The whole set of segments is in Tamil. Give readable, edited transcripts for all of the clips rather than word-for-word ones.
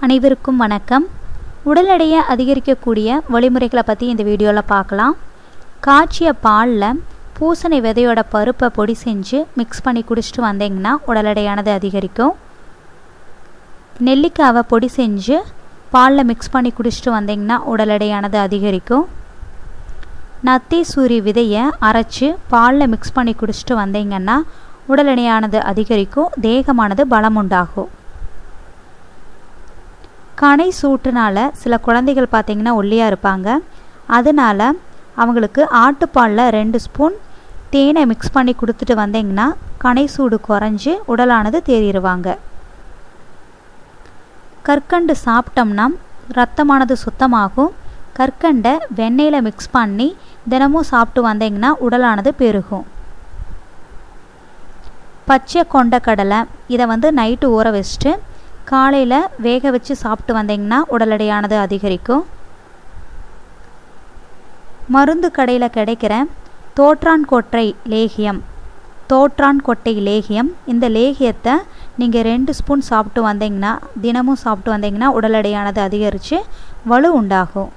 அனைவருக்கும் வணக்கம். உடல் எடையை அதிகரிக்கக்கூடிய வழிமுறைகளை பற்றி இந்த வீடியோவில் பார்க்கலாம். காய்ச்சிய பாலில் பூசணி விதையோட பருப்பை பொடி செஞ்சு மிக்ஸ் பண்ணி குடிச்சிட்டு வந்தீங்கன்னா உடல் எடையானது அதிகரிக்கும். நெல்லிக்காவை பொடி செஞ்சு பாலில் மிக்ஸ் பண்ணி குடிச்சிட்டு வந்தீங்கன்னா உடல் எடையானது அதிகரிக்கும். நத்தி சூரி விதையை அரைச்சி பாலில் மிக்ஸ் பண்ணி குடிச்சிட்டு வந்தீங்கன்னா உடல் எடையானது அதிகரிக்கும், தேகமானது பலம் உண்டாகும். கனை சூட்டுனால சில குழந்தைகள் பார்த்திங்கன்னா ஒல்லியாக இருப்பாங்க. அதனால் அவங்களுக்கு ஆட்டுப்பாலில் 2 ஸ்பூன் தேனை மிக்ஸ் பண்ணி கொடுத்துட்டு வந்தீங்கன்னா கனை சூடு குறைஞ்சி உடலானது தேறிடுவாங்க. கற்கண்டு சாப்பிட்டோம்னா ரத்தமானது சுத்தமாகும். கற்கண்டை வெண்ணெயில் மிக்ஸ் பண்ணி தினமும் சாப்பிட்டு வந்தீங்கன்னா உடலானது பெருகும். பச்சை கொண்டக்கடலை இதை நைட்டு ஊற வச்சுட்டு காலையில் வேக வச்சு சாப்பிட்டு வந்தீங்கன்னா உடல் எடையானது அதிகரிக்கும். மருந்து கடையில் கிடைக்கிற தோற்றான் கொட்டை லேகியம் இந்த லேகியத்தை நீங்கள் 2 ஸ்பூன் சாப்பிட்டு வந்தீங்கன்னா தினமும் சாப்பிட்டு வந்தீங்கன்னா உடல் எடையானது அதிகரித்து வலு உண்டாகும்.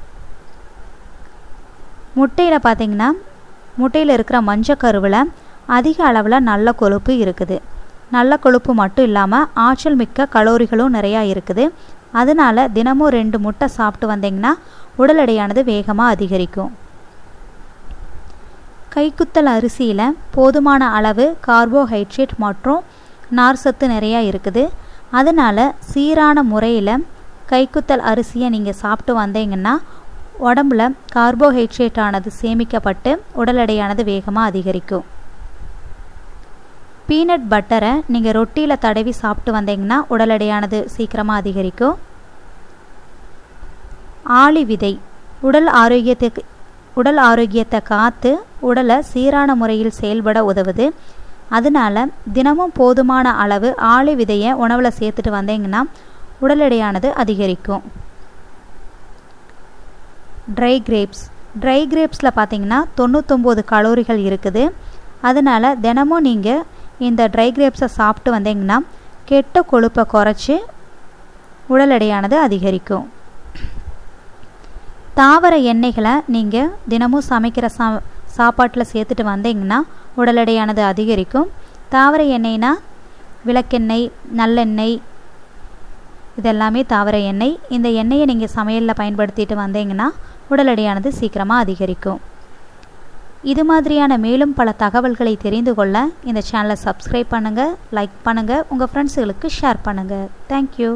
முட்டையில் பார்த்திங்கன்னா முட்டையில் இருக்கிற மஞ்சக்கருவில் அதிக அளவில் நல்ல கொழுப்பு இருக்குது. நல்ல கொழுப்பு மட்டும் இல்லாமல் ஆற்றல் மிக்க கலோரிகளும் நிறையா இருக்குது. அதனால் தினமும் 2 முட்டை சாப்பிட்டு வந்தீங்கன்னா உடல் எடையானது வேகமாக அதிகரிக்கும். கைக்குத்தல் அரிசியில் போதுமான அளவு கார்போஹைட்ரேட் மற்றும் நார்சத்து நிறையா இருக்குது. அதனால் சீரான முறையில் கைக்குத்தல் அரிசியை நீங்கள் சாப்பிட்டு வந்தீங்கன்னா உடம்புல கார்போஹைட்ரேட் ஆனது சேமிக்கப்பட்டு உடல் எடையானது வேகமாக அதிகரிக்கும். பீனட் பட்டரை நீங்கள் ரொட்டியில் தடவி சாப்பிட்டு வந்தீங்கன்னா உடல் எடையானது சீக்கிரமாக அதிகரிக்கும். ஆளி விதை உடல் ஆரோக்கியத்தை காத்து உடலை சீரான முறையில் செயல்பட உதவுது. அதனால் தினமும் போதுமான அளவு ஆளி விதையை உணவில் சேர்த்துட்டு வந்தீங்கன்னா உடல் எடையானது அதிகரிக்கும். ட்ரை கிரேப்ஸில் பார்த்தீங்கன்னா 99 கலோரிகள் இருக்குது. அதனால் தினமும் நீங்கள் இந்த ட்ரை கிரேப்ஸை சாப்பிட்டு வந்தீங்கன்னா கெட்ட கொழுப்பை குறைச்சி உடல் எடையானது அதிகரிக்கும். தாவர எண்ணெய்களை நீங்கள் தினமும் சமைக்கிற சாப்பாட்டில் சேர்த்துட்டு வந்தீங்கன்னா உடல் எடையானது அதிகரிக்கும். தாவர எண்ணெய்னா விளக்கெண்ணெய், நல்லெண்ணெய் இதெல்லாமே தாவர எண்ணெய். இந்த எண்ணெயை நீங்கள் சமையலில் பயன்படுத்திட்டு வந்தீங்கன்னா உடல் எடையானது சீக்கிரமாக அதிகரிக்கும். இது மாதிரியான மேலும் பல தகவல்களை தெரிந்து கொள்ள இந்த சேனலை சப்ஸ்கிரைப் பண்ணுங்கள், லைக் பண்ணுங்கள், உங்கள் ஃப்ரெண்ட்ஸுகளுக்கு ஷேர் பண்ணுங்கள். தேங்க்யூ.